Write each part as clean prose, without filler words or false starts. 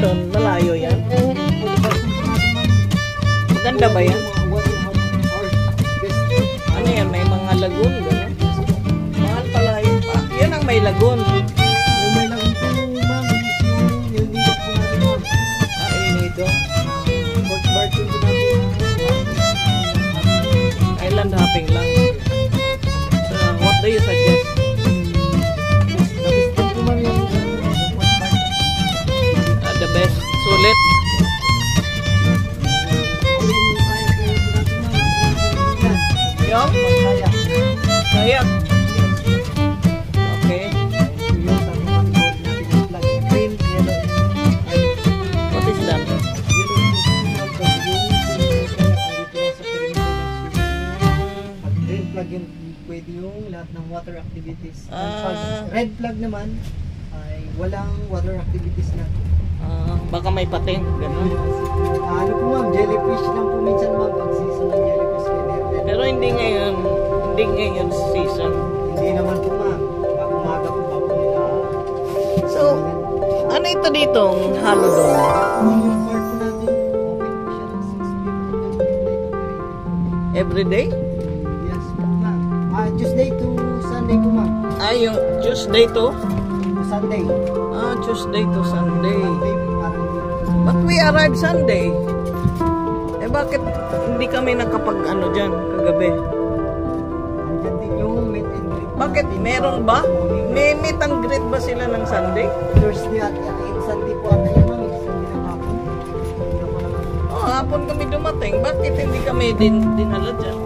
doon? Malayo yan? Maganda ba yan? Ano yan? May mga lagoon, gano'n? Mahal pala yun pa. Yan ang may lagoon. May lagoon po, ma'am. Yung dito po natin, ma'am. Dito. Fort Barton po natin. Island hopping lang. So, what do you suggest? Nabistan po, ma'am, yung Fort Barton. The best. Sulit. Yung? Kaya. Okay. What is that? Green flag yun, pwede yung lahat ng water activities. Ah. Red flag naman ay walang water activities na. Baka may pating. Ganun. Ano po ma'am, jellyfish lang po minsan ma'am pag season ng jellyfish. Pero hindi ngayon season. Hindi naman po ma'am. Umaga po bago nila. So, ano ito ditong Halodon? Yung park po natin, open po siya ng 6 p.m. Everyday? Yes po ma'am. Tuesday to Sunday po ma'am. Yung Tuesday to? Sunday. Tuesday to Sunday. Monday po parang But we arrived Sunday. Bakit hindi kami nakapag dyan kagabi? andyan din yung meet and greet. Bakit? Meron ba? May meet and greet ba sila ng Sunday? Thursday at Sunday po ata yun ma'am. Sunday ng hapon. Hindi ako naman. Hapon kami dumating. Bakit hindi kami dinala dyan?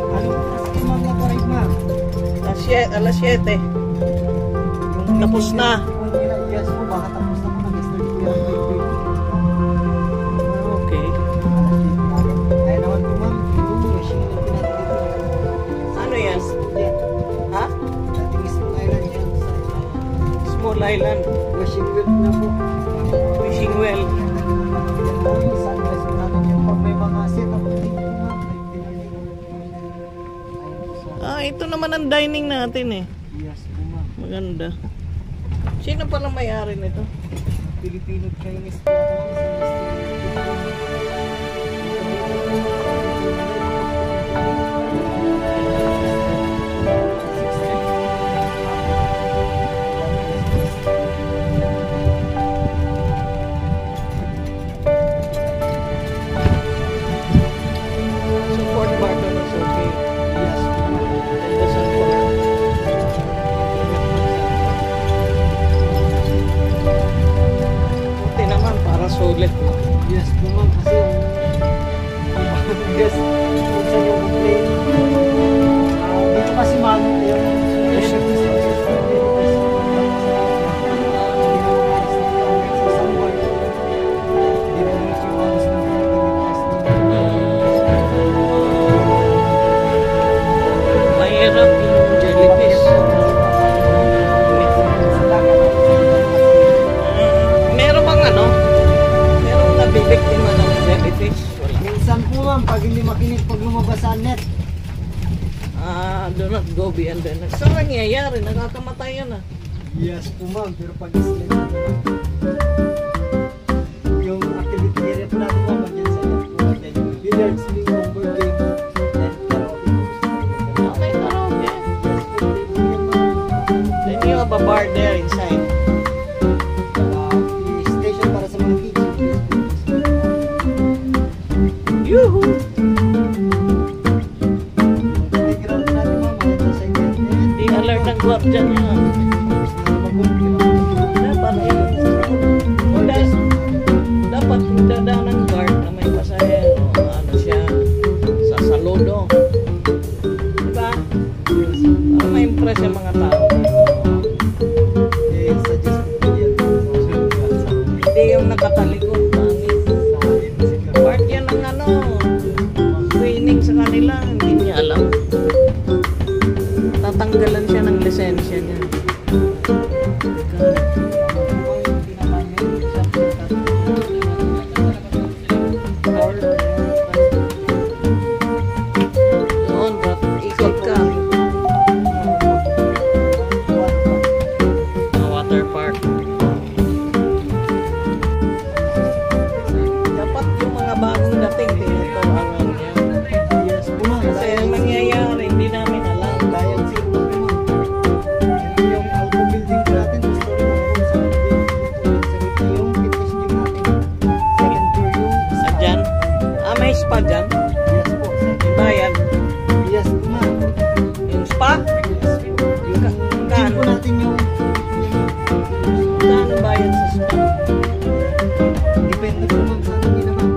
Ano po kasi ma'am na parang ma'am? Alas 7. Tapos na. Yes po, baka tapos na po nag-start po yung Okay. kaya naman po ma'am, yung machine na pinatili po. Ano yan? Ha? Dating small island yan sa Small island. washing wheel na po. Fishing well. Yan po yung sunrise po natin yan. Pag may mga setup po dito ma'am, Ito naman ang dining natin eh. yes po ma'am. Maganda. Sino pala may-ari nito? Filipino Chinese po ako. So Fort Barton is okay. Yes po ma'am. And the San Juan. Buti naman para sulit. Yes po ma'am kasi yes, minsan yung complain. Dito kasi ma'am, yung shift is Mahirap yung jellyfish. Meron bang Meron nabibiktima ng jellyfish? Wala. minsan po ma'am, pag hindi makinig pag lumabas sa net. Do not go beyond the net. So, nangyayari? Nakakamatay yan ah. Yes po ma'am, pero pag isla yung activity area po natin ma'am, dyan sa net po natin. Billiards, bingo, board game, and karaoke. Okay, karaoke. Then you have a bar there inside. Station para sa mga kids. Yoo-hoo! Playground natin ma'am, dyan sa net. Di alert ang guardian niya. Dapat dadaan ng guard na may pasahero. Siya, sa saludo. Diba? Para ma-impress yung mga tao. Hindi yung nakatalikod. Part yan ng training sa kanila. Hindi niya alam. Tatanggalan siya ng lisensya niya. May spa dyan? Yes po, sir. Bayad? Yes po, ma'am. Yung spa? Yes po. Yung Kano? po natin yung Kano bayad sa spa? depende po, ma'am, sa kanila, ma'am.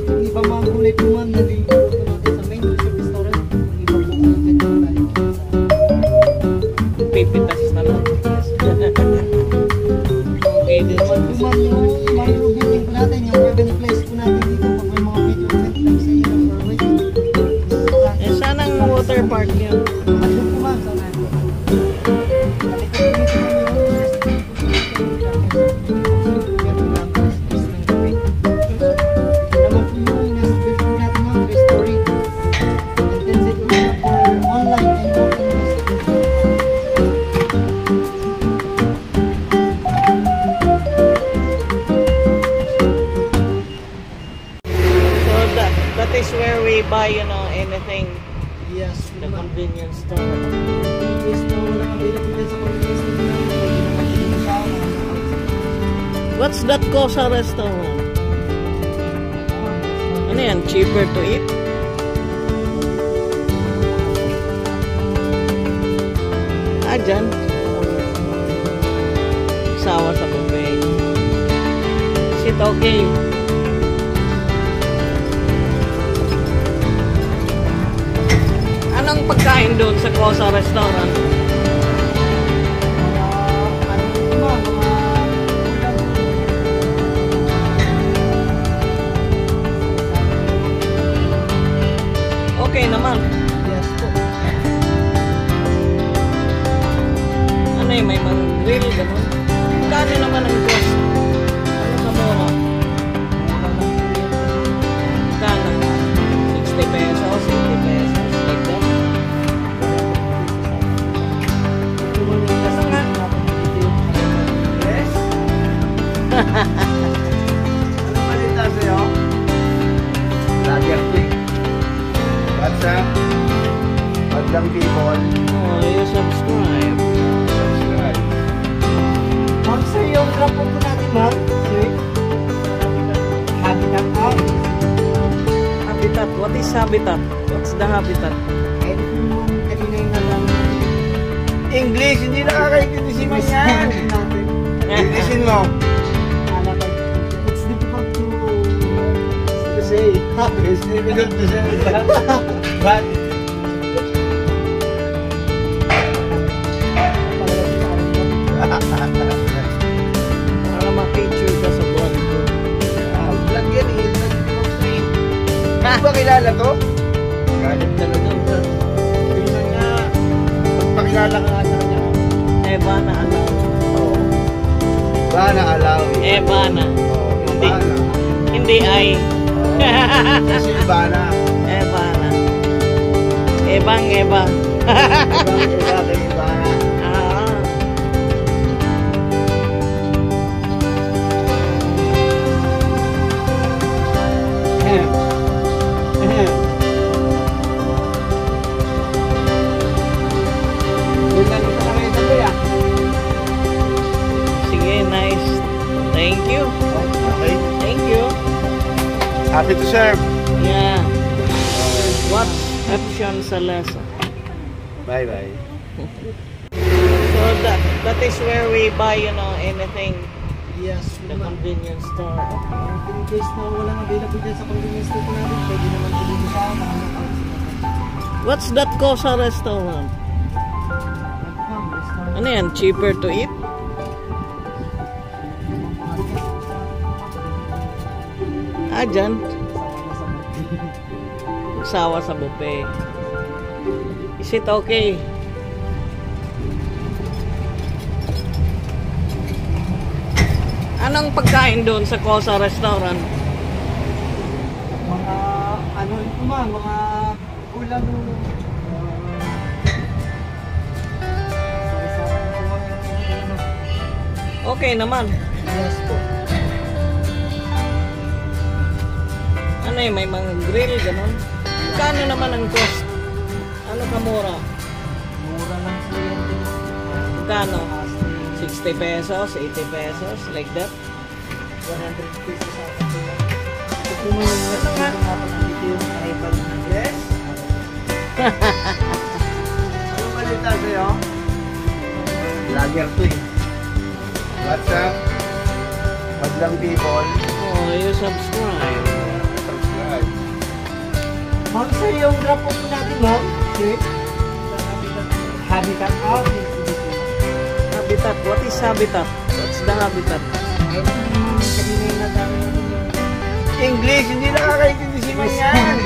Yung iba mga kulay po, ma'am, nalilimutan natin sa main sa restaurant. Yung iba po, ganyan tayo. Pipitas na lang. Okay, din Naman po, ma'am, yung Mario building po natin, yung urban place po natin dito, pag may mga video event lang sa iyo ng Norway. Eh, saan ang water park niya? Ano po, ma'am, sa natin? So that is where we buy, you know, anything. Yes, The ma'am. convenience store. Yes, na walang available din sa convenience store namin. Pwede naman din sa What's that Cosa restaurant? Ano yan? Cheaper to eat? Ah, dyan. Sawa sa buffet. Sit okay. Anong pagkain doon sa Cosa restaurant? Okay naman. Yes po. Ano eh, may mga grill, gano'n. Kano naman ang cost? Ano sa mura? Kano? 60 pesos, 80 pesos, like that. Kasi nga, Yes? Ano balita sa'yo? Vlogger Quick. What's up? Madlang people. oh, you subscribe. Subscribe. Ma'am, sir, yung rapo po natin, ma'am. Sir? Habitat out. Habitat, what is habitat? What's the habitat? Kahit yung kanina yung nalang English, hindi nakakaintindi si man yan. natin. English mo. It's difficult to Say, it's difficult to say. But, Para ma-picture ka sa vlog ko. vlog yan eh. Hindi ba kilala to? Galit talaga. Pinsan niya, magpakilala ka nga sa kanya. Eba na alaw. Oo. Bana alaw. Eba na. Oo, Hindi. Bana. Hindi ay. Kasi Bana. Eba na. Ebang eba. Ibang iba kay Bana. Ah. Sige, nice. Thank you. Okay. Thank you. Happy to serve. Yeah. What's option sa lesson? Bye-bye. So that is where we buy, you know, anything. Yes, The ma'am. convenience store. In case na walang available din sa convenience store po natin, pwede naman po din sa What's that Cosa restaurant? Ano yan? Cheaper to eat? Ah, dyan. Sawa sa buffet. Is it okay? Anong pagkain doon sa Cosa restaurant? Mga ano rin po, ma'am, mga ulam Okay naman. yes po. Ano eh, may mga grill, gano'n. Kano naman ang cost? Ano kamura? Mura lang po yan din. Kano? 60 pesos, 80 pesos, like that. 100 pesos sa akin po yan. Ano nga? Dito yung arrival na. Yes? Anong balita sa'yo? Vlogger to eh. What's up? Madlang people. Oh, you subscribe. Subscribe. Ma'am, sir, yung drop off natin, ma'am. Sir? Habitat. Ah, Habitat. What is habitat? What's the habitat? ay, kanina yung nadami natin yung English, hindi nakakaintindi si Man yan.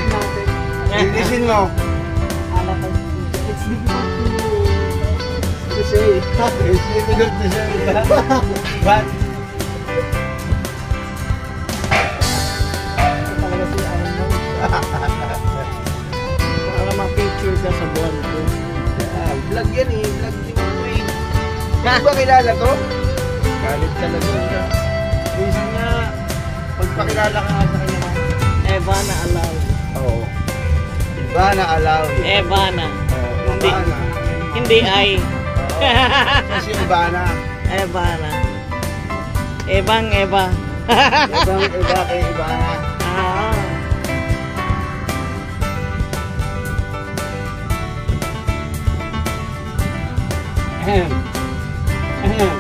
Englishin mo. alam ko. It's difficult to Say. It's difficult to say. But, talaga si Aaron mo. Para ma-picture ka sa buwan ko. vlog yan eh. Vlog din mo eh. Hindi ba kilala to? Galit talaga siya. Minsan nga, pagpakilala ka nga sa kanya mo. Evana allowed. Oo. Iba na alaw. Evana. Hindi. Hindi ay. Kasi iba na. Evana. Ebang Eva. Ibang iba kay iba na. Ah. Ahem. Ahem.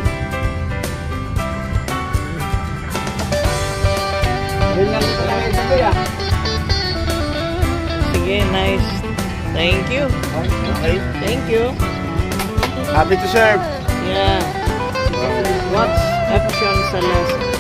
Yun lang ito lang yung sabi ah. Sige, nice. Thank you. Okay. Thank you. Happy to serve. Yeah. What's option sa last?